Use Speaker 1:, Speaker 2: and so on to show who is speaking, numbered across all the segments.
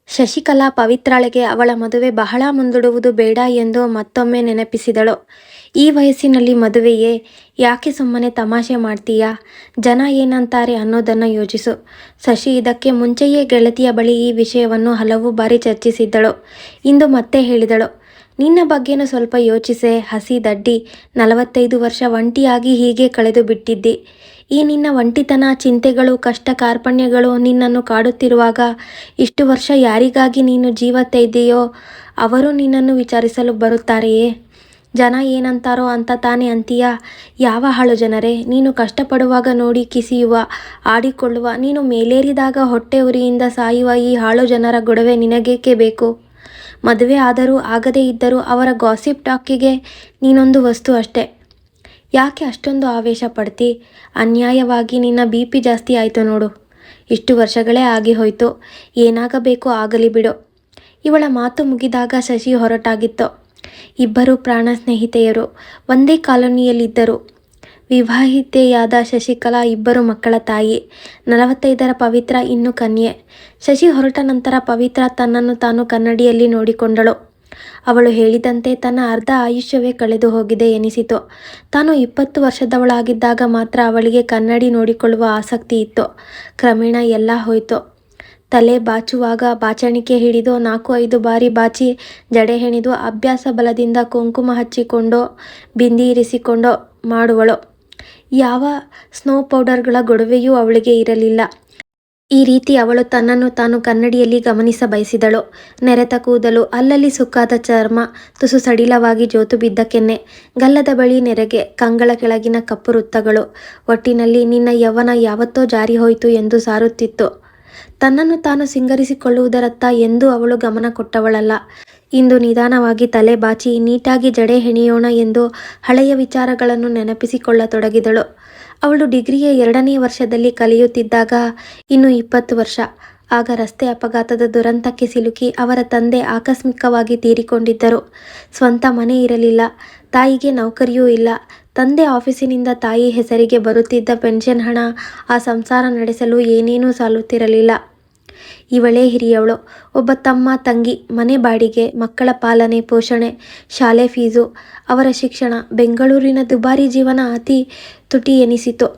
Speaker 1: ಶಶಿಕಲಾ ಪವಿತ್ರಾಳಿಗೆ ಅವಳ ಮದುವೆ ಬಹಳ ಮುಂದೂಡುವುದು ಬೇಡ ಎಂದು ಮತ್ತೊಮ್ಮೆ ನೆನಪಿಸಿದಳು. ಈ ವಯಸ್ಸಿನಲ್ಲಿ ಮದುವೆಯೇ? ಯಾಕೆ ಸುಮ್ಮನೆ ತಮಾಷೆ ಮಾಡ್ತೀಯಾ? ಜನ ಏನಂತಾರೆ ಅನ್ನೋದನ್ನು ಯೋಚಿಸು. ಶಶಿ ಇದಕ್ಕೆ ಮುಂಚೆಯೇ ಗೆಳತಿಯ ಬಳಿ ಈ ವಿಷಯವನ್ನು ಹಲವು ಬಾರಿ ಚರ್ಚಿಸಿದ್ದಳು. ಇಂದು ಮತ್ತೆ ಹೇಳಿದಳು. ನಿನ್ನ ಬಗ್ಗೆನೂ ಸ್ವಲ್ಪ ಯೋಚಿಸೆ ಹಸಿ ದಡ್ಡಿ. 45 ವರ್ಷ ಒಂಟಿಯಾಗಿ ಹೀಗೆ ಕಳೆದು ಬಿಟ್ಟಿದ್ದಿ. ಈ ನಿನ್ನ ಒಂಟಿತನ, ಚಿಂತೆಗಳು, ಕಷ್ಟ ಕಾರ್ಪಣ್ಯಗಳು ನಿನ್ನನ್ನು ಕಾಡುತ್ತಿರುವಾಗ ಇಷ್ಟು ವರ್ಷ ಯಾರಿಗಾಗಿ ನೀನು ಜೀವ ತೆಯ್ದೆಯೋ ಅವರು ನಿನ್ನನ್ನು ವಿಚಾರಿಸಲು ಬರುತ್ತಾರೆಯೇ? ಜನ ಏನಂತಾರೋ ಅಂತ ತಾನೇ ಅಂತೀಯಾ? ಯಾವ ಹಾಳು ಜನರೇ? ನೀನು ಕಷ್ಟಪಡುವಾಗ ನೋಡಿ ಕಿಸಿಯುವ, ಆಡಿಕೊಳ್ಳುವ, ನೀನು ಮೇಲೇರಿದಾಗ ಹೊಟ್ಟೆ ಉರಿಯಿಂದ ಸಾಯುವ ಈ ಹಾಳು ಜನರ ಗೊಡವೆ ನಿನಗೇಕೆ ಬೇಕು? ಮದುವೆ ಆದರೂ ಆಗದೇ ಇದ್ದರೂ ಅವರ ಗಾಸಿಪ್ ಟಾಕಿಗೆ ನೀನೊಂದು ವಸ್ತು ಅಷ್ಟೆ. ಯಾಕೆ ಅಷ್ಟೊಂದು ಆವೇಶ ಪಡ್ತಿ? ಅನ್ಯಾಯವಾಗಿ ನಿನ್ನ BP ಜಾಸ್ತಿ ಆಯಿತು ನೋಡು. ಇಷ್ಟು ವರ್ಷಗಳೇ ಆಗಿ ಹೋಯ್ತು. ಏನಾಗಬೇಕೋ ಆಗಲಿ ಬಿಡು. ಇವಳ ಮಾತು ಮುಗಿದಾಗ ಶಶಿ ಹೊರಟಾಗಿತ್ತು. ಇಬ್ಬರು ಪ್ರಾಣ ಸ್ನೇಹಿತೆಯರು ಒಂದೇ ಕಾಲೋನಿಯಲ್ಲಿದ್ದರು. ವಿವಾಹಿತೆಯಾದ ಶಶಿಕಲಾ ಇಬ್ಬರು ಮಕ್ಕಳ ತಾಯಿ. 45ರ ಪವಿತ್ರ ಇನ್ನೂ ಕನ್ಯೆ. ಶಶಿ ಹೊರಟ ನಂತರ ಪವಿತ್ರ ತನ್ನನ್ನು ತಾನು ಕನ್ನಡಿಯಲ್ಲಿ ನೋಡಿಕೊಂಡಳು. ಅವಳು ಹೇಳಿದಂತೆ ತನ್ನ ಅರ್ಧ ಆಯುಷ್ಯವೇ ಕಳೆದು ಹೋಗಿದೆ ಎನಿಸಿತು. ತಾನು 20 ವರ್ಷದವಳಾಗಿದ್ದಾಗ ಮಾತ್ರ ಅವಳಿಗೆ ಕನ್ನಡಿ ನೋಡಿಕೊಳ್ಳುವ ಆಸಕ್ತಿ ಇತ್ತು. ಕ್ರಮೇಣ ಎಲ್ಲ ಹೋಯಿತು. ತಲೆ ಬಾಚುವಾಗ ಬಾಚಣಿಕೆ ಹಿಡಿದು 4-5 ಬಾರಿ ಬಾಚಿ ಜಡೆ ಹೆಣೆದು ಅಭ್ಯಾಸ ಬಲದಿಂದ ಕುಂಕುಮ ಹಚ್ಚಿಕೊಂಡೋ ಬಿಂದಿ ಇರಿಸಿಕೊಂಡೋ ಮಾಡುವಳು. ಯಾವ ಸ್ನೋ ಪೌಡರ್ಗಳ ಗೊಡವೆಯೂ ಅವಳಿಗೆ ಇರಲಿಲ್ಲ. ಈ ರೀತಿ ಅವಳು ತನ್ನನ್ನು ತಾನು ಕನ್ನಡಿಯಲ್ಲಿ ಗಮನಿಸ ಬಯಸಿದಳು. ನೆರೆತ ಕೂದಲು, ಅಲ್ಲಲ್ಲಿ ಸುಕ್ಕಾದ ಚರ್ಮ, ತುಸು ಸಡಿಲವಾಗಿ ಜೋತು ಬಿದ್ದ ಕೆನ್ನೆ, ಗಲ್ಲದ ಬಳಿ ನೆರೆಗೆ, ಕಂಗಳ ಕೆಳಗಿನ ಕಪ್ಪು ವೃತ್ತಗಳು. ಒಟ್ಟಿನಲ್ಲಿ ನಿನ್ನ ಯೌವನ ಯಾವತ್ತೋ ಜಾರಿ ಹೋಯಿತು ಎಂದು ಸಾರುತ್ತಿತ್ತು. ತನ್ನನ್ನು ತಾನು ಸಿಂಗರಿಸಿಕೊಳ್ಳುವುದರತ್ತ ಎಂದೂ ಅವಳು ಗಮನ ಕೊಟ್ಟವಳಲ್ಲ. ಇಂದು ನಿಧಾನವಾಗಿ ತಲೆ ಬಾಚಿ ನೀಟಾಗಿ ಜಡೆ ಹೆಣೆಯೋಣ ಎಂದು ಹಳೆಯ ವಿಚಾರಗಳನ್ನು ನೆನಪಿಸಿಕೊಳ್ಳತೊಡಗಿದಳು. ಅವಳು ಡಿಗ್ರಿಯ 2ನೇ ವರ್ಷದಲ್ಲಿ ಕಲಿಯುತ್ತಿದ್ದಾಗ ಇನ್ನು 20 ವರ್ಷ. ಆಗ ರಸ್ತೆ ಅಪಘಾತದ ದುರಂತಕ್ಕೆ ಸಿಲುಕಿ ಅವರ ತಂದೆ ಆಕಸ್ಮಿಕವಾಗಿ ತೀರಿಕೊಂಡಿದ್ದರು. ಸ್ವಂತ ಮನೆ ಇರಲಿಲ್ಲ. ತಾಯಿಗೆ ನೌಕರಿಯೂ ಇಲ್ಲ. ತಂದೆ ಆಫೀಸಿನಿಂದ ತಾಯಿ ಹೆಸರಿಗೆ ಬರುತ್ತಿದ್ದ ಪೆನ್ಷನ್ ಹಣ ಆ ಸಂಸಾರ ನಡೆಸಲು ಏನೇನೂ ಸಾಲುತ್ತಿರಲಿಲ್ಲ. ಇವಳೇ ಹಿರಿಯವಳು. ಒಬ್ಬ ತಮ್ಮ, ತಂಗಿ, ಮನೆ ಬಾಡಿಗೆ, ಮಕ್ಕಳ ಪಾಲನೆ ಪೋಷಣೆ, ಶಾಲೆ ಫೀಸು, ಅವರ ಶಿಕ್ಷಣ. ಬೆಂಗಳೂರಿನ ದುಬಾರಿ ಜೀವನ ಅತಿ ತುಟಿ ಎನಿಸಿತು.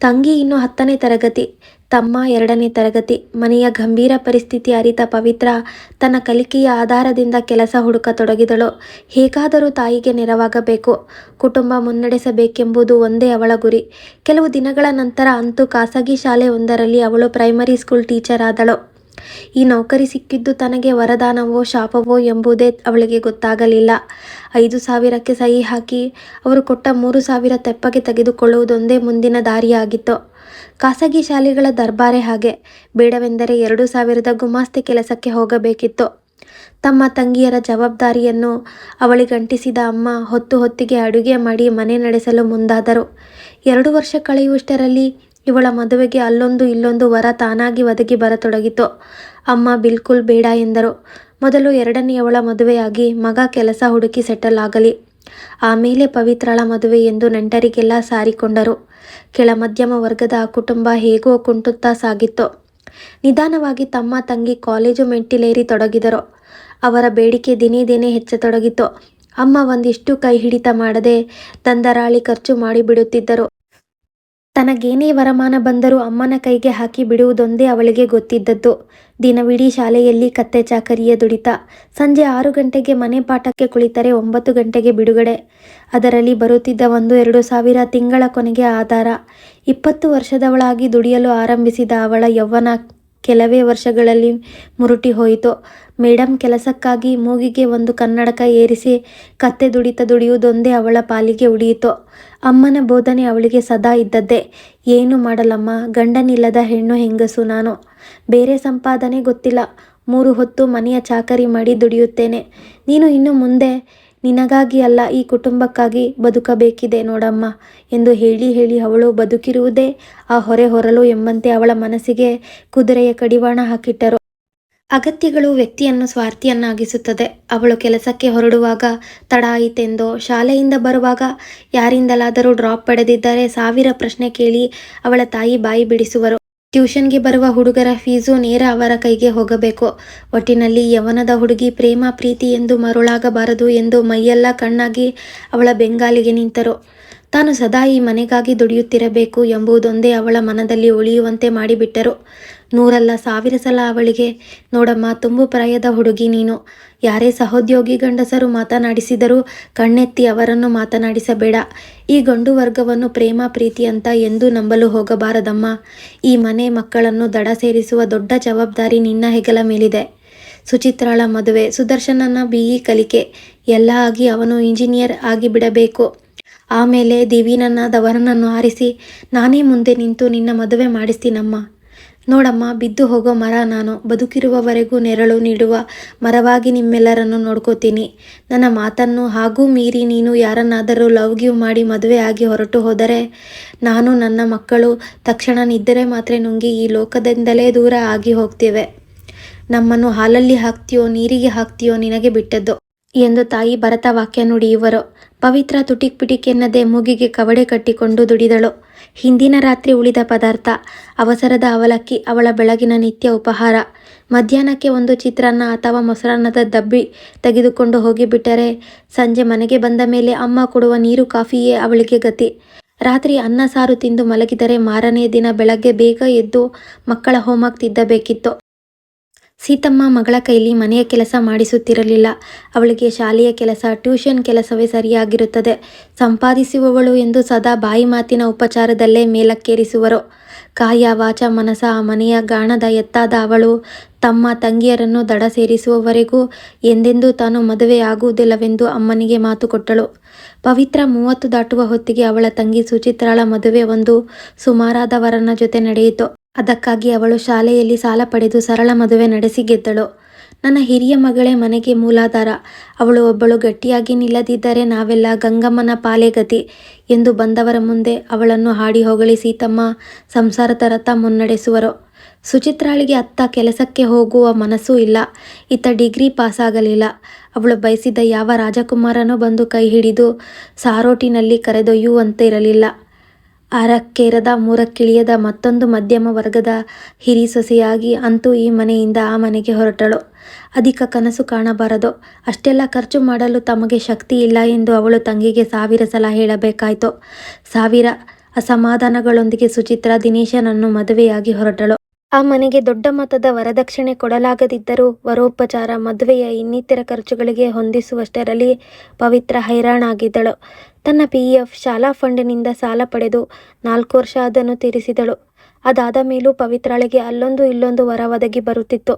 Speaker 1: ತಂಗಿ ಇನ್ನು 10ನೇ ತರಗತಿ, ತಮ್ಮ 2ನೇ ತರಗತಿ. ಮನೆಯ ಗಂಭೀರ ಪರಿಸ್ಥಿತಿ ಅರಿತ ಪವಿತ್ರ ತನ್ನ ಕಲಿಕೆಯ ಆಧಾರದಿಂದ ಕೆಲಸ ಹುಡುಕತೊಡಗಿದಳು. ಹೇಗಾದರೂ ತಾಯಿಗೆ ನೆರವಾಗಬೇಕು, ಕುಟುಂಬ ಮುನ್ನಡೆಸಬೇಕೆಂಬುದು ಒಂದೇ ಅವಳ ಗುರಿ. ಕೆಲವು ದಿನಗಳ ನಂತರ ಅಂತೂ ಖಾಸಗಿ ಶಾಲೆ ಒಂದರಲ್ಲಿ ಅವಳು ಪ್ರೈಮರಿ ಸ್ಕೂಲ್ ಟೀಚರ್ ಆದಳು. ಈ ನೌಕರಿ ಸಿಕ್ಕಿದ್ದು ತನಗೆ ವರದಾನವೋ ಶಾಪವೋ ಎಂಬುದೇ ಅವಳಿಗೆ ಗೊತ್ತಾಗಲಿಲ್ಲ. 5,000ಕ್ಕೆ ಸಹಿ ಹಾಕಿ ಅವರು ಕೊಟ್ಟ 3,000 ತೆಪ್ಪಗೆ ತೆಗೆದುಕೊಳ್ಳುವುದೊಂದೇ ಮುಂದಿನ ದಾರಿಯಾಗಿತ್ತು. ಖಾಸಗಿ ಶಾಲೆಗಳ ದರ್ಬಾರೇ ಹಾಗೆ. ಬೇಡವೆಂದರೆ 2,000ದ ಗುಮಾಸ್ತೆ ಕೆಲಸಕ್ಕೆ ಹೋಗಬೇಕಿತ್ತು. ತಮ್ಮ ತಂಗಿಯರ ಜವಾಬ್ದಾರಿಯನ್ನು ಅವಳಿಗಂಟಿಸಿದ ಅಮ್ಮ ಹೊತ್ತು ಹೊತ್ತಿಗೆ ಅಡುಗೆ ಮಾಡಿ ಮನೆ ನಡೆಸಲು ಮುಂದಾದರು. 2 ವರ್ಷ ಕಳೆಯುವಷ್ಟರಲ್ಲಿ ಇವಳ ಮದುವೆಗೆ ಅಲ್ಲೊಂದು ಇಲ್ಲೊಂದು ವರ ತಾನಾಗಿ ಒದಗಿ ಬರತೊಡಗಿತು. ಅಮ್ಮ ಬಿಲ್ಕುಲ್ ಬೇಡ ಎಂದರು. ಮೊದಲು 2ನೇಯವಳ ಮದುವೆಯಾಗಿ ಮಗ ಕೆಲಸ ಹುಡುಕಿ ಸೆಟಲ್ ಆಗಲಿ, ಆಮೇಲೆ ಪವಿತ್ರಳ ಮದುವೆ ಎಂದು ನೆಂಟರಿಗೆಲ್ಲ ಸಾರಿಕೊಂಡರು. ಕೆಳ ಮಧ್ಯಮ ವರ್ಗದ ಆ ಕುಟುಂಬ ಹೇಗೋ ಕುಂಟುತ್ತಾ ಸಾಗಿತ್ತು. ನಿಧಾನವಾಗಿ ತಮ್ಮ ತಂಗಿ ಕಾಲೇಜು ಮೆಟ್ಟಿಲೇರಿ ತೊಡಗಿದರು. ಅವರ ಬೇಡಿಕೆ ದಿನೇ ದಿನೇ ಹೆಚ್ಚತೊಡಗಿತು. ಅಮ್ಮ ಒಂದಿಷ್ಟು ಕೈ ಹಿಡಿತ ಮಾಡದೆ ದಂದರಾಳಿ ಖರ್ಚು ಮಾಡಿಬಿಡುತ್ತಿದ್ದರು. ತನಗೇನೇ ವರಮಾನ ಬಂದರೂ ಅಮ್ಮನ ಕೈಗೆ ಹಾಕಿ ಬಿಡುವುದೊಂದೇ ಅವಳಿಗೆ ಗೊತ್ತಿದ್ದದ್ದು. ದಿನವಿಡೀ ಶಾಲೆಯಲ್ಲಿ ಕತ್ತೆ ಚಾಕರಿಯ ದುಡಿತ. ಸಂಜೆ 6 ಗಂಟೆಗೆ ಮನೆ ಪಾಠಕ್ಕೆ ಕುಳಿತರೆ 9 ಗಂಟೆಗೆ ಬಿಡುಗಡೆ. ಅದರಲ್ಲಿ ಬರುತ್ತಿದ್ದ 1-2 ಸಾವಿರ ತಿಂಗಳ ಕೊನೆಗೆ ಆಧಾರ. 20 ವರ್ಷದವಳಾಗಿ ದುಡಿಯಲು ಆರಂಭಿಸಿದ ಅವಳ ಯೌವನ ಕೆಲವೇ ವರ್ಷಗಳಲ್ಲಿ ಮುರುಟಿ ಹೋಯಿತು. ಮೇಡಮ್ ಕೆಲಸಕ್ಕಾಗಿ ಮೂಗಿಗೆ ಒಂದು ಕನ್ನಡಕ ಏರಿಸಿ ಕತ್ತೆ ದುಡಿತ ದುಡಿಯುವುದೊಂದೇ ಅವಳ ಪಾಲಿಗೆ ಉಳಿಯಿತು. ಅಮ್ಮನ ಬೋಧನೆ ಅವಳಿಗೆ ಸದಾ ಇದ್ದದ್ದೇ. ಏನು ಮಾಡಲಮ್ಮ, ಗಂಡನಿಲ್ಲದ ಹೆಣ್ಣು ಹೆಂಗಸು ನಾನು. ಬೇರೆ ಸಂಪಾದನೆ ಗೊತ್ತಿಲ್ಲ. 3 ಹೊತ್ತು ಮನೆಯ ಚಾಕರಿ ಮಾಡಿ ದುಡಿಯುತ್ತೇನೆ. ನೀನು ಇನ್ನು ಮುಂದೆ ನಿನಗಾಗಿ ಅಲ್ಲ, ಈ ಕುಟುಂಬಕ್ಕಾಗಿ ಬದುಕಬೇಕಿದೆ ನೋಡಮ್ಮ ಎಂದು ಹೇಳಿ ಹೇಳಿ ಅವಳು ಬದುಕಿರುವುದೇ ಆ ಹೊರೆ ಹೊರಲು ಎಂಬಂತೆ ಅವಳ ಮನಸ್ಸಿಗೆ ಕುದುರೆಯ ಕಡಿವಾಣ ಹಾಕಿಟ್ಟರು. ಅಗತ್ಯಗಳು ವ್ಯಕ್ತಿಯನ್ನು ಸ್ವಾರ್ಥಿಯನ್ನಾಗಿಸುತ್ತದೆ. ಅವಳು ಕೆಲಸಕ್ಕೆ ಹೊರಡುವಾಗ ತಡ ಆಯಿತೆಂದೋ, ಶಾಲೆಯಿಂದ ಬರುವಾಗ ಯಾರಿಂದಲಾದರೂ ಡ್ರಾಪ್ ಪಡೆದಿದ್ದರೆ 1000 ಪ್ರಶ್ನೆ ಕೇಳಿ ಅವಳ ತಾಯಿ ಬಾಯಿ ಬಿಡಿಸುವರು. ಟ್ಯೂಷನ್ಗೆ ಬರುವ ಹುಡುಗರ ಫೀಸು ನೇರ ಅವರ ಕೈಗೆ ಹೋಗಬೇಕು. ಒಟ್ಟಿನಲ್ಲಿ ಯೌವನದ ಹುಡುಗಿ ಪ್ರೇಮ ಪ್ರೀತಿ ಎಂದು ಮರುಳಾಗಬಾರದು ಎಂದು ಮೈಯೆಲ್ಲ ಕಣ್ಣಾಗಿ ಅವಳ ಬೆಂಗಾಲಿಗೆ ನಿಂತರು. ತಾನು ಸದಾ ಈ ಮನೆಗಾಗಿ ದುಡಿಯುತ್ತಿರಬೇಕು ಎಂಬುದೊಂದೇ ಅವಳ ಮನದಲ್ಲಿ ಉಳಿಯುವಂತೆ ಮಾಡಿಬಿಟ್ಟರು. ನೂರಲ್ಲ 1000 ಸಲ ಅವಳಿಗೆ, ನೋಡಮ್ಮ, ತುಂಬು ಪ್ರಾಯದ ಹುಡುಗಿ ನೀನು. ಯಾರೇ ಸಹೋದ್ಯೋಗಿ ಗಂಡಸರು ಮಾತನಾಡಿಸಿದರೂ ಕಣ್ಣೆತ್ತಿ ಅವರನ್ನು ಮಾತನಾಡಿಸಬೇಡ. ಈ ಗಂಡು ವರ್ಗವನ್ನು ಪ್ರೇಮ ಪ್ರೀತಿ ಅಂತ ಎಂದೂ ನಂಬಲು ಹೋಗಬಾರದಮ್ಮ. ಈ ಮನೆ ಮಕ್ಕಳನ್ನು ದಡ ಸೇರಿಸುವ ದೊಡ್ಡ ಜವಾಬ್ದಾರಿ ನಿನ್ನ ಹೆಗಲ ಮೇಲಿದೆ. ಸುಚಿತ್ರಾಳ ಮದುವೆ, ಸುದರ್ಶನನ BE ಕಲಿಕೆ ಎಲ್ಲ ಆಗಿ ಅವನು ಇಂಜಿನಿಯರ್ ಆಗಿಬಿಡಬೇಕು. ಆಮೇಲೆ ದಿವೀನನ್ನಾದವರನನ್ನು ಆರಿಸಿ ನಾನೇ ಮುಂದೆ ನಿಂತು ನಿನ್ನ ಮದುವೆ ಮಾಡಿಸ್ತೀನಮ್ಮ. ನೋಡಮ್ಮ, ಬಿದ್ದು ಹೋಗೋ ಮರ ನಾನು. ಬದುಕಿರುವವರೆಗೂ ನೆರಳು ನೀಡುವ ಮರವಾಗಿ ನಿಮ್ಮೆಲ್ಲರನ್ನು ನೋಡ್ಕೋತೀನಿ. ನನ್ನ ಮಾತನ್ನು ಹಾಗೂ ಮೀರಿ ನೀನು ಯಾರನ್ನಾದರೂ ಲವ್ ಗಿವ್ ಮಾಡಿ ಮದುವೆ ಆಗಿ ಹೊರಟು ಹೋದರೆ ನಾನು ನನ್ನ ಮಕ್ಕಳು ತಕ್ಷಣ ನಿದ್ದರೆ ಮಾತ್ರೆ ನುಂಗಿ ಈ ಲೋಕದಿಂದಲೇ ದೂರ ಆಗಿ ಹೋಗ್ತೇವೆ. ನಮ್ಮನ್ನು ಹಾಲಲ್ಲಿ ಹಾಕ್ತೀಯೋ ನೀರಿಗೆ ಹಾಕ್ತೀಯೋ ನಿನಗೆ ಬಿಟ್ಟದ್ದು ಎಂದು ತಾಯಿ ಭರತ ವಾಕ್ಯ ನುಡಿಯುವರು. ಪವಿತ್ರ ತುಟಿಕ್ ಪಿಟಿಕ್ ಎನ್ನದೆ ಮೂಗಿಗೆ ಕವಡೆ ಕಟ್ಟಿಕೊಂಡು ದುಡಿದಳು. ಹಿಂದಿನ ರಾತ್ರಿ ಉಳಿದ ಪದಾರ್ಥ, ಅವಸರದ ಅವಲಕ್ಕಿ ಅವಳ ಬೆಳಗಿನ ನಿತ್ಯ ಉಪಹಾರ. ಮಧ್ಯಾಹ್ನಕ್ಕೆ ಒಂದು ಚಿತ್ರಾನ್ನ ಅಥವಾ ಮೊಸರನ್ನದ ಡಬ್ಬಿ ತೆಗೆದುಕೊಂಡು ಹೋಗಿಬಿಟ್ಟರೆ ಸಂಜೆ ಮನೆಗೆ ಬಂದ ಮೇಲೆ ಅಮ್ಮ ಕೊಡುವ ನೀರು ಕಾಫಿಯೇ ಅವಳಿಗೆ ಗತಿ. ರಾತ್ರಿ ಅನ್ನ ಸಾರು ತಿಂದು ಮಲಗಿದರೆ ಮಾರನೇ ದಿನ ಬೆಳಗ್ಗೆ ಬೇಗ ಎದ್ದು ಮಕ್ಕಳ ಹೋಮ್ವರ್ಕ್ ತಿದ್ದಬೇಕಿತ್ತು. ಸೀತಮ್ಮ ಮಗಳ ಕೈಲಿ ಮನೆಯ ಕೆಲಸ ಮಾಡಿಸುತ್ತಿರಲಿಲ್ಲ. ಅವಳಿಗೆ ಶಾಲೆಯ ಕೆಲಸ, ಟ್ಯೂಷನ್ ಕೆಲಸವೇ ಸರಿಯಾಗಿರುತ್ತದೆ. ಸಂಪಾದಿಸುವವಳು ಎಂದು ಸದಾ ಬಾಯಿ ಮಾತಿನ ಉಪಚಾರದಲ್ಲೇ ಮೇಲಕ್ಕೇರಿಸುವರು. ಕಾಯ ವಾಚ ಮನಸ ಆ ಮನೆಯ ಗಾಣದ ಎತ್ತಾದ ಅವಳು ತಮ್ಮ ತಂಗಿಯರನ್ನು ದಡ ಸೇರಿಸುವವರೆಗೂ ಎಂದೆಂದೂ ತಾನು ಮದುವೆ ಆಗುವುದಿಲ್ಲವೆಂದು ಅಮ್ಮನಿಗೆ ಮಾತು ಕೊಟ್ಟಳು. ಪವಿತ್ರ 30 ದಾಟುವ ಹೊತ್ತಿಗೆ ಅವಳ ತಂಗಿ ಸುಚಿತ್ರಾಳ ಮದುವೆ ಒಂದು ಸುಮಾರಾದ ವರನ ಜೊತೆ ನಡೆಯಿತು. ಅದಕ್ಕಾಗಿ ಅವಳು ಶಾಲೆಯಲ್ಲಿ ಸಾಲ ಪಡೆದು ಸರಳ ಮದುವೆ ನಡೆಸಿ ಗೆದ್ದಳು. ನನ್ನ ಹಿರಿಯ ಮಗಳೇ ಮನೆಗೆ ಮೂಲಾಧಾರ. ಅವಳು ಒಬ್ಬಳು ಗಟ್ಟಿಯಾಗಿ ನಿಲ್ಲದಿದ್ದರೆ ನಾವೆಲ್ಲ ಗಂಗಮ್ಮನ ಪಾಲೆ ಗತಿ ಎಂದು ಬಂದವರ ಮುಂದೆ ಅವಳನ್ನು ಹಾಡಿ ಹೊಗಳಿ ಸೀತಮ್ಮ ಸಂಸಾರದ ರಥ ಮುನ್ನಡೆಸುವರು. ಸುಚಿತ್ರಾಳಿಗೆ ಅತ್ತ ಕೆಲಸಕ್ಕೆ ಹೋಗುವ ಮನಸ್ಸೂ ಇಲ್ಲ, ಇತ್ತ ಡಿಗ್ರಿ ಪಾಸಾಗಲಿಲ್ಲ. ಅವಳು ಬಯಸಿದ ಯಾವ ರಾಜಕುಮಾರನೂ ಬಂದು ಕೈ ಹಿಡಿದು ಸಾರೋಟಿನಲ್ಲಿ ಕರೆದೊಯ್ಯುವಂತಿರಲಿಲ್ಲ. 6ಕ್ಕೇರದ 3ಕ್ಕಿಳಿಯದ ಮತ್ತೊಂದು ಮಧ್ಯಮ ವರ್ಗದ ಹಿರಿ ಸೊಸೆಯಾಗಿ ಅಂತೂ ಈ ಮನೆಯಿಂದ ಆ ಮನೆಗೆ ಹೊರಟಳು. ಅಧಿಕ ಕನಸು ಕಾಣಬಾರದು, ಅಷ್ಟೆಲ್ಲ ಖರ್ಚು ಮಾಡಲು ತಮಗೆ ಶಕ್ತಿ ಇಲ್ಲ ಎಂದು ಅವಳು ತಂಗಿಗೆ 1000 ಸಲ ಹೇಳಬೇಕಾಯಿತು. 1000 ಅಸಮಾಧಾನಗಳೊಂದಿಗೆ ಸುಚಿತ್ರ ದಿನೇಶನನ್ನು ಮದುವೆಯಾಗಿ ಹೊರಟಳು. ಆ ಮನೆಗೆ ದೊಡ್ಡ ಮೊತ್ತದ ವರದಕ್ಷಿಣೆ ಕೊಡಲಾಗದಿದ್ದರೂ ವರೋಪಚಾರ, ಮದುವೆಯ ಇನ್ನಿತರ ಖರ್ಚುಗಳಿಗೆ ಹೊಂದಿಸುವಷ್ಟರಲ್ಲಿ ಪವಿತ್ರ ಹೈರಾಣಾಗಿದ್ದಳು. ತನ್ನ PF ಶಾಲಾ ಫಂಡಿನಿಂದ ಸಾಲ ಪಡೆದು 4 ವರ್ಷ ಅದನ್ನು ತೀರಿಸಿದಳು. ಅದಾದ ಮೇಲೂ ಪವಿತ್ರಾಳಿಗೆ ಅಲ್ಲೊಂದು ಇಲ್ಲೊಂದು ವರ ಒದಗಿ ಬರುತ್ತಿತ್ತು.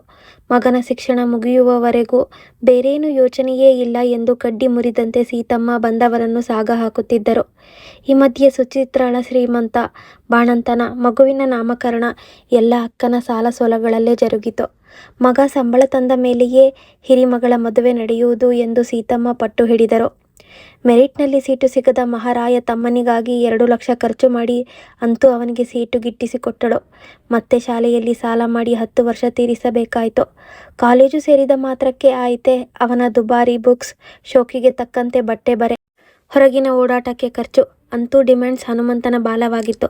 Speaker 1: ಮಗನ ಶಿಕ್ಷಣ ಮುಗಿಯುವವರೆಗೂ ಬೇರೇನೂ ಯೋಚನೆಯೇ ಇಲ್ಲ ಎಂದು ಕಡ್ಡಿ ಮುರಿದಂತೆ ಸೀತಮ್ಮ ಬಂದವರನ್ನು ಸಾಗ ಹಾಕುತ್ತಿದ್ದರು. ಈ ಮಧ್ಯೆ ಸುಚಿತ್ರಾಳ ಶ್ರೀಮಂತ ಬಾಣಂತನ, ಮಗುವಿನ ನಾಮಕರಣ ಎಲ್ಲ ಅಕ್ಕನ ಸಾಲ ಸೋಲಗಳಲ್ಲೇ ಜರುಗಿತು. ಮಗ ಸಂಬಳ ತಂದ ಮೇಲೆಯೇ ಹಿರಿಮಗಳ ಮದುವೆ ನಡೆಯುವುದು ಎಂದು ಸೀತಮ್ಮ ಪಟ್ಟು ಹಿಡಿದರು. ಮೆರಿಟ್ನಲ್ಲಿ ಸೀಟು ಸಿಗದ ಮಹಾರಾಯ ತಮ್ಮನಿಗಾಗಿ 2 ಲಕ್ಷ ಖರ್ಚು ಮಾಡಿ ಅಂತೂ ಅವನಿಗೆ ಸೀಟು ಗಿಟ್ಟಿಸಿಕೊಟ್ಟಳು. ಮತ್ತೆ ಶಾಲೆಯಲ್ಲಿ ಸಾಲ ಮಾಡಿ 10 ವರ್ಷ ತೀರಿಸಬೇಕಾಯಿತು. ಕಾಲೇಜು ಸೇರಿದ ಮಾತ್ರಕ್ಕೆ ಆಯಿತೆ ಅವನ ದುಬಾರಿ ಬುಕ್ಸ್, ಶೋಕಿಗೆ ತಕ್ಕಂತೆ ಬಟ್ಟೆ ಬರೆ, ಹೊರಗಿನ ಓಡಾಟಕ್ಕೆ ಖರ್ಚು. ಅಂತೂ ಡಿಮ್ಯಾಂಡ್ಸ್ ಹನುಮಂತನ ಬಾಲವಾಗಿತ್ತು.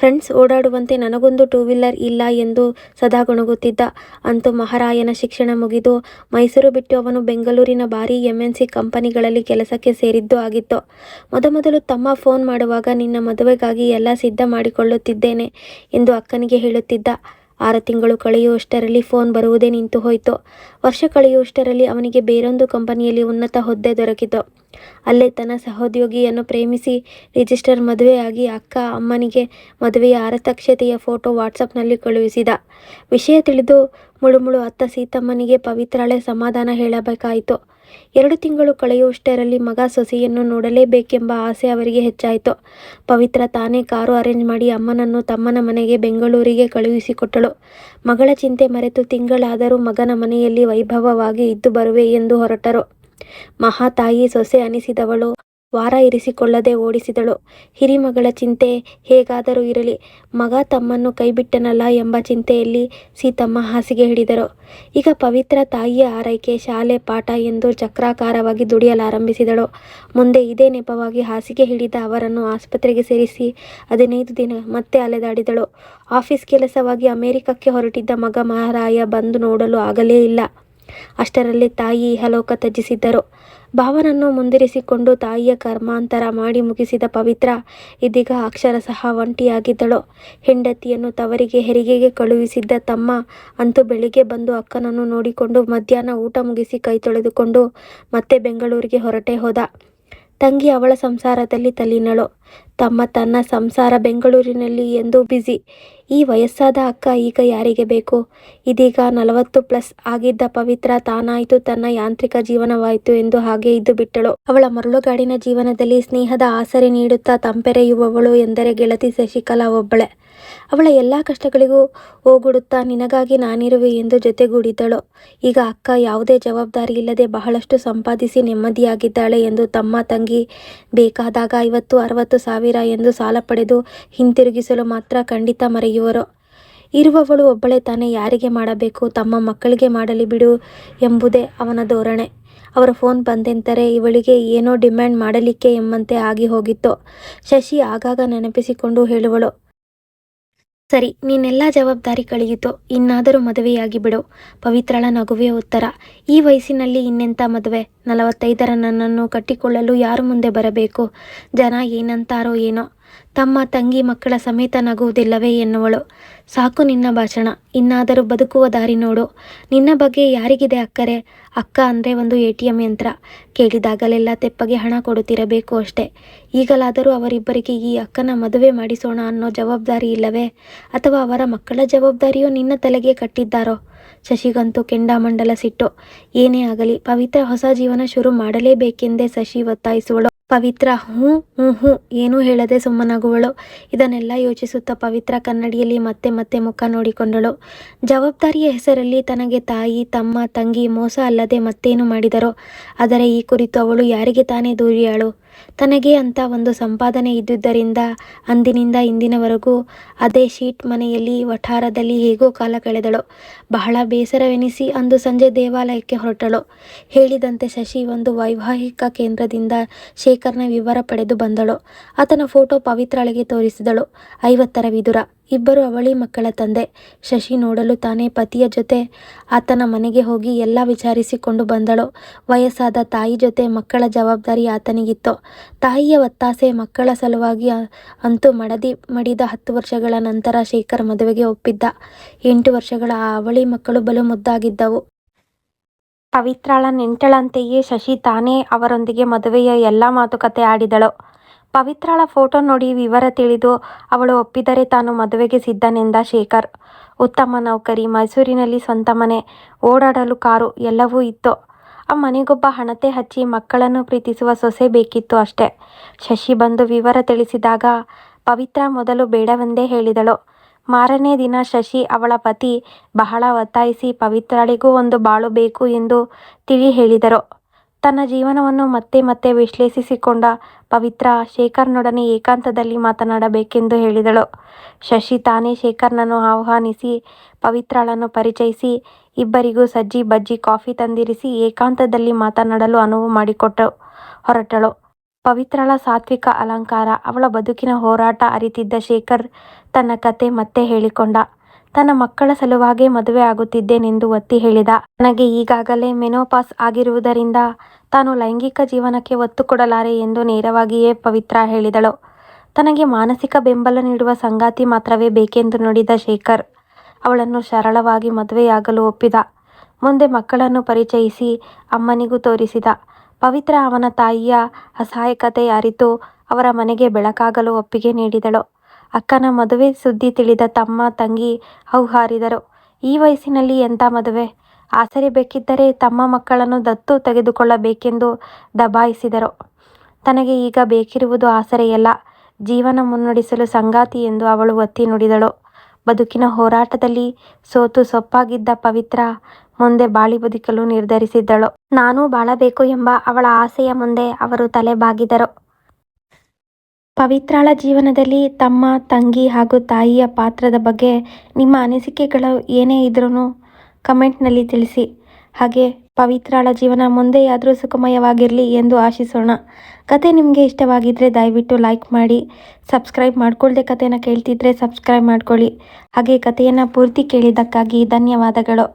Speaker 1: ಫ್ರೆಂಡ್ಸ್ ಓಡಾಡುವಂತೆ ನನಗೊಂದು 2 ವೀಲರ್ ಇಲ್ಲ ಎಂದು ಸದಾ ಗೊಣಗುತ್ತಿದ್ದ. ಅಂತೂ ಮಹಾರಾಯನ ಶಿಕ್ಷಣ ಮುಗಿದು ಮೈಸೂರು ಬಿಟ್ಟು ಅವನು ಬೆಂಗಳೂರಿನ ಭಾರೀ MNC ಕಂಪನಿಗಳಲ್ಲಿ ಕೆಲಸಕ್ಕೆ ಸೇರಿದ್ದೂ ಆಗಿತ್ತು. ಮೊದಮೊದಲು ತಮ್ಮ ಫೋನ್ ಮಾಡುವಾಗ ನಿನ್ನ ಮದುವೆಗಾಗಿ ಎಲ್ಲ ಸಿದ್ಧ ಮಾಡಿಕೊಳ್ಳುತ್ತಿದ್ದೇನೆ ಎಂದು ಅಕ್ಕನಿಗೆ ಹೇಳುತ್ತಿದ್ದ. 6 ತಿಂಗಳು ಕಳೆಯುವಷ್ಟರಲ್ಲಿ ಫೋನ್ ಬರುವುದೇ ನಿಂತು ಹೋಯಿತು. ವರ್ಷ ಕಳೆಯುವಷ್ಟರಲ್ಲಿ ಅವನಿಗೆ ಬೇರೊಂದು ಕಂಪನಿಯಲ್ಲಿ ಉನ್ನತ ಹುದ್ದೆ ದೊರಕಿತು. ಅಲ್ಲೇ ತನ್ನ ಸಹೋದ್ಯೋಗಿಯನ್ನು ಪ್ರೇಮಿಸಿ ರಿಜಿಸ್ಟರ್ ಮದುವೆಯಾಗಿ ಅಕ್ಕ ಅಮ್ಮನಿಗೆ ಮದುವೆಯ ಆರತಕ್ಷತೆಯ ಫೋಟೋ ವಾಟ್ಸಪ್ನಲ್ಲಿ ಕಳುಹಿಸಿದ. ವಿಷಯ ತಿಳಿದು ಮುಳುಮುಳು ಅತ್ತ ಸೀತಮ್ಮನಿಗೆ ಪವಿತ್ರಾಳೆ ಸಮಾಧಾನ ಹೇಳಬೇಕಾಯಿತು. 2 ತಿಂಗಳು ಕಳೆಯುವಷ್ಟರಲ್ಲಿ ಮಗ ಸೊಸೆಯನ್ನು ನೋಡಲೇಬೇಕೆಂಬ ಆಸೆ ಅವರಿಗೆ ಹೆಚ್ಚಾಯಿತು. ಪವಿತ್ರ ತಾನೇ ಕಾರು ಅರೇಂಜ್ ಮಾಡಿ ಅಮ್ಮನನ್ನು ತಮ್ಮನ ಮನೆಗೆ ಬೆಂಗಳೂರಿಗೆ ಕಳುಹಿಸಿಕೊಟ್ಟಳು. ಮಗಳ ಚಿಂತೆ ಮರೆತು ತಿಂಗಳಾದರೂ ಮಗನ ಮನೆಯಲ್ಲಿ ವೈಭವವಾಗಿ ಇದ್ದು ಬರುವೆ ಎಂದು ಹೊರಟರು. ಮಹಾತಾಯಿ ಸೊಸೆ ಅನಿಸಿದವಳು ವಾರ ಇರಿಸಿಕೊಳ್ಳದೆ ಓಡಿಸಿದಳು. ಹಿರಿಮಗಳ ಚಿಂತೆ ಹೇಗಾದರೂ ಇರಲಿ, ಮಗ ತಮ್ಮನ್ನು ಕೈಬಿಟ್ಟನಲ್ಲ ಎಂಬ ಚಿಂತೆಯಲ್ಲಿ ಸೀತಮ್ಮ ಹಾಸಿಗೆ ಹಿಡಿದರು. ಈಗ ಪವಿತ್ರ ತಾಯಿಯ ಆರೈಕೆ, ಶಾಲೆ, ಪಾಠ ಎಂದು ಚಕ್ರಾಕಾರವಾಗಿ ದುಡಿಯಲಾರಂಭಿಸಿದಳು. ಮುಂದೆ ಇದೇ ನೆಪವಾಗಿ ಹಾಸಿಗೆ ಹಿಡಿದ ಅವರನ್ನು ಆಸ್ಪತ್ರೆಗೆ ಸೇರಿಸಿ 15 ದಿನ ಮತ್ತೆ ಅಲೆದಾಡಿದಳು. ಆಫೀಸ್ ಕೆಲಸವಾಗಿ ಅಮೆರಿಕಕ್ಕೆ ಹೊರಟಿದ್ದ ಮಗ ಮಹಾರಾಯ ಬಂದು ನೋಡಲು ಆಗಲೇ ಇಲ್ಲ. ಅಷ್ಟರಲ್ಲೇ ತಾಯಿ ಇಹಲೋಕ ತ್ಯಜಿಸಿದ್ದರು. ಭಾವನನ್ನು ಮುಂದಿರಿಸಿಕೊಂಡು ತಾಯಿಯ ಕರ್ಮಾಂತರ ಮಾಡಿ ಮುಗಿಸಿದ ಪವಿತ್ರ ಇದೀಗ ಅಕ್ಷರಶಃ ಒಂಟಿಯಾಗಿದ್ದಳು. ಹೆಂಡತಿಯನ್ನು ತವರಿಗೆ ಹೆರಿಗೆಗೆ ಕಳುಹಿಸಿದ್ದ ತಮ್ಮ ಅಂತೂ ಬೆಳಿಗ್ಗೆ ಬಂದು ಅಕ್ಕನನ್ನು ನೋಡಿಕೊಂಡು ಮಧ್ಯಾಹ್ನ ಊಟ ಮುಗಿಸಿ ಕೈ ತೊಳೆದುಕೊಂಡು ಮತ್ತೆ ಬೆಂಗಳೂರಿಗೆ ಹೊರಟೇ ಹೋದ. ತಂಗಿ ಅವಳ ಸಂಸಾರದಲ್ಲಿ ತಲ್ಲೀನಳು. ತಮ್ಮ ತನ್ನ ಸಂಸಾರ ಬೆಂಗಳೂರಿನಲ್ಲಿ ಎಂದು ಬ್ಯುಸಿ. ಈ ವಯಸ್ಸಾದ ಅಕ್ಕ ಈಗ ಯಾರಿಗೆ ಬೇಕು? ಇದೀಗ 40+ ಆಗಿದ್ದ ಪವಿತ್ರ ತಾನಾಯ್ತು, ತನ್ನ ಯಾಂತ್ರಿಕ ಜೀವನವಾಯ್ತು ಎಂದು ಹಾಗೆ ಇದ್ದು ಬಿಟ್ಟಳು. ಅವಳ ಮರಳುಗಾಡಿನ ಜೀವನದಲ್ಲಿ ಸ್ನೇಹದ ಆಸರೆ ನೀಡುತ್ತಾ ತಂಪೆರೆಯುವವಳು ಎಂದರೆ ಗೆಳತಿ ಶಶಿಕಲಾ ಒಬ್ಬಳೇ. ಅವಳ ಎಲ್ಲ ಕಷ್ಟಗಳಿಗೂ ಓಗೊಡುತ್ತಾ ನಿನಗಾಗಿ ನಾನಿರುವೆ ಎಂದು ಜೊತೆಗೂಡಿದ್ದಳು. ಈಗ ಅಕ್ಕ ಯಾವುದೇ ಜವಾಬ್ದಾರಿ ಇಲ್ಲದೆ ಬಹಳಷ್ಟು ಸಂಪಾದಿಸಿ ನೆಮ್ಮದಿಯಾಗಿದ್ದಾಳೆ ಎಂದು ತಮ್ಮ ತಂಗಿ ಬೇಕಾದಾಗ 50-60 ಸಾವಿರ ಎಂದು ಸಾಲ ಪಡೆದು ಹಿಂತಿರುಗಿಸಲು ಮಾತ್ರ ಖಂಡಿತ ಮರೆಯುವರು. ಇರುವವಳು ಒಬ್ಬಳೇ ತಾನೇ, ಯಾರಿಗೆ ಮಾಡಬೇಕು? ತಮ್ಮ ಮಕ್ಕಳಿಗೆ ಮಾಡಲಿ ಬಿಡು ಎಂಬುದೇ ಅವನ ಧೋರಣೆ. ಅವರ ಫೋನ್ ಬಂತೆಂದರೆ ಇವಳಿಗೆ ಏನೋ ಡಿಮ್ಯಾಂಡ್ ಮಾಡಲಿಕ್ಕೆ ಎಂಬಂತೆ ಆಗಿ ಹೋಗಿತ್ತು. ಶಶಿ ಆಗಾಗ ನೆನಪಿಸಿಕೊಂಡು ಹೇಳುವಳು, ಸರಿ, ನೀನೆಲ್ಲ ಜವಾಬ್ದಾರಿ ಕಳೆಯಿತು, ಇನ್ನಾದರೂ ಮದುವೆಯಾಗಿ ಬಿಡು. ಪವಿತ್ರಳ ನಗುವೆಯ ಉತ್ತರ, ಈ ವಯಸ್ಸಿನಲ್ಲಿ ಇನ್ನೆಂಥ ಮದುವೆ? 45ರ ನನ್ನನ್ನು ಕಟ್ಟಿಕೊಳ್ಳಲು ಯಾರು ಮುಂದೆ ಬರಬೇಕು? ಜನ ಏನಂತಾರೋ ಏನೋ. ತಮ್ಮ ತಂಗಿ ಮಕ್ಕಳ ಸಮೇತ ನಗುವುದಿಲ್ಲವೇ ಎನ್ನುವಳು. ಸಾಕು ನಿನ್ನ ಭಾಷಣ, ಇನ್ನಾದರೂ ಬದುಕುವ ದಾರಿ ನೋಡು. ನಿನ್ನ ಬಗ್ಗೆ ಯಾರಿಗಿದೆ ಅಕ್ಕರೆ? ಅಕ್ಕ ಅಂದರೆ ಒಂದು ATM ಯಂತ್ರ. ಕೇಳಿದಾಗಲೆಲ್ಲ ತೆಪ್ಪಗೆ ಹಣ ಕೊಡುತ್ತಿರಬೇಕು ಅಷ್ಟೇ. ಈಗಲಾದರೂ ಅವರಿಬ್ಬರಿಗೆ ಈ ಅಕ್ಕನ ಮದುವೆ ಮಾಡಿಸೋಣ ಅನ್ನೋ ಜವಾಬ್ದಾರಿ ಇಲ್ಲವೇ? ಅಥವಾ ಅವರ ಮಕ್ಕಳ ಜವಾಬ್ದಾರಿಯೋ ನಿನ್ನ ತಲೆಗೆ ಕಟ್ಟಿದ್ದಾರೋ? ಶಶಿಗಂತೂ ಕೆಂಡಾಮಂಡಲ ಸಿಟ್ಟು. ಏನೇ ಆಗಲಿ ಪವಿತ್ರ ಹೊಸ ಜೀವನ ಶುರು ಮಾಡಲೇಬೇಕೆಂದೇ ಶಶಿ ಒತ್ತಾಯಿಸುವಳು. ಪವಿತ್ರ ಹ್ಞೂ ಹ್ಞೂ ಹ್ಞೂ ಏನೂ ಹೇಳದೆ ಸುಮ್ಮನಾಗುವಳು. ಇದನ್ನೆಲ್ಲ ಯೋಚಿಸುತ್ತಾ ಪವಿತ್ರ ಕನ್ನಡಿಯಲ್ಲಿ ಮತ್ತೆ ಮತ್ತೆ ಮುಖ ನೋಡಿಕೊಂಡಳು. ಜವಾಬ್ದಾರಿಯ ಹೆಸರಲ್ಲಿ ತನಗೆ ತಾಯಿ, ತಮ್ಮ, ತಂಗಿ ಮೋಸ ಅಲ್ಲದೆ ಮತ್ತೇನು ಮಾಡಿದರೋ? ಆದರೆ ಈ ಕುರಿತು ಅವಳು ಯಾರಿಗೆ ತಾನೇ ದೂರಿಯಾಳು? ತನಗೆ ಅಂತ ಒಂದು ಸಂಪಾದನೆ ಇದ್ದುದರಿಂದ ಅಂದಿನಿಂದ ಇಂದಿನವರೆಗೂ ಅದೇ ಶೀಟ್ ಮನೆಯಲ್ಲಿ ವಠಾರದಲ್ಲಿ ಹೇಗೋ ಕಾಲ ಕಳೆದಳು. ಬಹಳ ಬೇಸರವೆನಿಸಿ ಅಂದು ಸಂಜೆ ದೇವಾಲಯಕ್ಕೆ ಹೊರಟಳು. ಹೇಳಿದಂತೆ ಶಶಿ ಒಂದು ವೈವಾಹಿಕ ಕೇಂದ್ರದಿಂದ ಶೇಖರ್ನ ವಿವರ ಪಡೆದು ಬಂದಳು. ಆತನ ಫೋಟೋ ಪವಿತ್ರಳಿಗೆ ತೋರಿಸಿದಳು. 50ರ ವಿದುರ, ಇಬ್ಬರು ಅವಳಿ ಮಕ್ಕಳ ತಂದೆ. ಶಶಿ ನೋಡಲು ತಾನೇ ಪತಿಯ ಜೊತೆ ಆತನ ಮನೆಗೆ ಹೋಗಿ ಎಲ್ಲ ವಿಚಾರಿಸಿಕೊಂಡು ಬಂದಳು. ವಯಸ್ಸಾದ ತಾಯಿ ಜೊತೆ ಮಕ್ಕಳ ಜವಾಬ್ದಾರಿ ಆತನಿಗಿತ್ತು. ತಾಯಿಯ ಒತ್ತಾಸೆ ಮಕ್ಕಳ ಸಲುವಾಗಿ ಅಂತೂ ಮಡಿದ 10 ವರ್ಷಗಳ ನಂತರ ಶೇಖರ್ ಮದುವೆಗೆ ಒಪ್ಪಿದ್ದ. 8 ವರ್ಷಗಳ ಆ ಅವಳಿ ಮಕ್ಕಳು ಬಲು ಮುದ್ದಾಗಿದ್ದವು. ಪವಿತ್ರಳ ನೆಂಟಳಂತೆಯೇ ಶಶಿ ತಾನೇ ಅವರೊಂದಿಗೆ ಮದುವೆಯ ಎಲ್ಲ ಮಾತುಕತೆ ಆಡಿದಳು. ಪವಿತ್ರಳ ಫೋಟೋ ನೋಡಿ ವಿವರ ತಿಳಿದು ಅವಳು ಒಪ್ಪಿದರೆ ತಾನು ಮದುವೆಗೆ ಸಿದ್ಧನೆಂದ ಶೇಖರ್. ಉತ್ತಮ ನೌಕರಿ, ಮೈಸೂರಿನಲ್ಲಿ ಸ್ವಂತ ಮನೆ, ಓಡಾಡಲು ಕಾರು ಎಲ್ಲವೂ ಇತ್ತು. ಆ ಮನೆಗೊಬ್ಬ ಹಣತೆ ಹಚ್ಚಿ ಮಕ್ಕಳನ್ನು ಪ್ರೀತಿಸುವ ಸೊಸೆ ಬೇಕಿತ್ತು ಅಷ್ಟೇ. ಶಶಿ ಬಂದು ವಿವರ ತಿಳಿಸಿದಾಗ ಪವಿತ್ರ ಮೊದಲು ಬೇಡವೆಂದೇ ಹೇಳಿದಳು. ಮಾರನೇ ದಿನ ಶಶಿ ಅವಳ ಪತಿ ಬಹಳ ಒತ್ತಾಯಿಸಿ ಪವಿತ್ರಳಿಗೂ ಒಂದು ಬಾಳು ಬೇಕು ಎಂದು ತಿಳಿ ಹೇಳಿದರು. ತನ್ನ ಜೀವನವನ್ನು ಮತ್ತೆ ಮತ್ತೆ ವಿಶ್ಲೇಷಿಸಿಕೊಂಡ ಪವಿತ್ರ ಶೇಖರ್ನೊಡನೆ ಏಕಾಂತದಲ್ಲಿ ಮಾತನಾಡಬೇಕೆಂದು ಹೇಳಿದಳು. ಶಶಿ ತಾನೇ ಶೇಖರ್ನನ್ನು ಆಹ್ವಾನಿಸಿ ಪವಿತ್ರಳನ್ನು ಪರಿಚಯಿಸಿ ಇಬ್ಬರಿಗೂ ಸಜ್ಜಿ ಬಜ್ಜಿ ಕಾಫಿ ತಂದಿರಿಸಿ ಏಕಾಂತದಲ್ಲಿ ಮಾತನಾಡಲು ಅನುವು ಮಾಡಿಕೊಟ್ಟು ಹೊರಟಳು. ಪವಿತ್ರಳ ಸಾತ್ವಿಕ ಅಲಂಕಾರ, ಅವಳ ಬದುಕಿನ ಹೋರಾಟ ಅರಿತಿದ್ದ ಶೇಖರ್ ತನ್ನ ಕತೆ ಮತ್ತೆ ಹೇಳಿಕೊಂಡ. ತನ್ನ ಮಕ್ಕಳ ಸಲುವಾಗೇ ಮದುವೆ ಆಗುತ್ತಿದ್ದೇನೆಂದು ಒತ್ತಿ ಹೇಳಿದ. ತನಗೆ ಈಗಾಗಲೇ ಮೆನೋಪಾಸ್ ಆಗಿರುವುದರಿಂದ ತಾನು ಲೈಂಗಿಕ ಜೀವನಕ್ಕೆ ಒತ್ತು ಕೊಡಲಾರೆ ಎಂದು ನೇರವಾಗಿಯೇ ಪವಿತ್ರ ಹೇಳಿದಳು. ತನಗೆ ಮಾನಸಿಕ ಬೆಂಬಲ ನೀಡುವ ಸಂಗಾತಿ ಮಾತ್ರವೇ ಬೇಕೆಂದು ನುಡಿದ ಶೇಖರ್ ಅವಳನ್ನು ಸರಳವಾಗಿ ಮದುವೆಯಾಗಲು ಒಪ್ಪಿದ. ಮುಂದೆ ಮಕ್ಕಳನ್ನು ಪರಿಚಯಿಸಿ ಅಮ್ಮನಿಗೂ ತೋರಿಸಿದ. ಪವಿತ್ರ ಅವನ ತಾಯಿಯ ಅಸಹಾಯಕತೆ ಅರಿತು ಅವರ ಮನೆಗೆ ಬೆಳಕಾಗಲು ಒಪ್ಪಿಗೆ ನೀಡಿದಳು. ಅಕ್ಕನ ಮದುವೆ ಸುದ್ದಿ ತಿಳಿದ ತಮ್ಮ ತಂಗಿ ಹೌಹಾರಿದರು. ಈ ವಯಸ್ಸಿನಲ್ಲಿ ಎಂಥ ಮದುವೆ? ಆಸರೆ ಬೇಕಿದ್ದರೆ ತಮ್ಮ ಮಕ್ಕಳನ್ನು ದತ್ತು ತೆಗೆದುಕೊಳ್ಳಬೇಕೆಂದು ದಬಾಯಿಸಿದರು. ತನಗೆ ಈಗ ಬೇಕಿರುವುದು ಆಸರೆಯಲ್ಲ, ಜೀವನ ಮುನ್ನಡೆಸಲು ಸಂಗಾತಿ ಎಂದು ಅವಳು ಒತ್ತಿ ನುಡಿದಳು. ಬದುಕಿನ ಹೋರಾಟದಲ್ಲಿ ಸೋತು ಸೊಪ್ಪಾಗಿದ್ದ ಪವಿತ್ರ ಮುಂದೆ ಬಾಳಿ ಬದುಕಲು ನಿರ್ಧರಿಸಿದ್ದಳು. ನಾನೂ ಬಾಳಬೇಕು ಎಂಬ ಅವಳ ಆಸೆಯ ಮುಂದೆ ಅವರು ತಲೆ ಬಾಗಿದರು. ಪವಿತ್ರಾಳ ಜೀವನದಲ್ಲಿ ತಮ್ಮ, ತಂಗಿ ಹಾಗೂ ತಾಯಿಯ ಪಾತ್ರದ ಬಗ್ಗೆ ನಿಮ್ಮ ಅನಿಸಿಕೆಗಳು ಏನೇ ಇದ್ರೂ ಕಮೆಂಟ್ನಲ್ಲಿ ತಿಳಿಸಿ. ಹಾಗೆ ಪವಿತ್ರಾಳ ಜೀವನ ಮುಂದೆಯಾದರೂ ಸುಖಮಯವಾಗಿರಲಿ ಎಂದು ಆಶಿಸೋಣ. ಕತೆ ನಿಮಗೆ ಇಷ್ಟವಾಗಿದ್ದರೆ ದಯವಿಟ್ಟು ಲೈಕ್ ಮಾಡಿ. ಸಬ್ಸ್ಕ್ರೈಬ್ ಮಾಡ್ಕೊಳ್ದೆ ಕತೆನ ಕೇಳ್ತಿದ್ರೆ ಸಬ್ಸ್ಕ್ರೈಬ್ ಮಾಡ್ಕೊಳ್ಳಿ. ಹಾಗೆ ಕತೆಯನ್ನು ಪೂರ್ತಿ ಕೇಳಿದ್ದಕ್ಕಾಗಿ ಧನ್ಯವಾದಗಳು.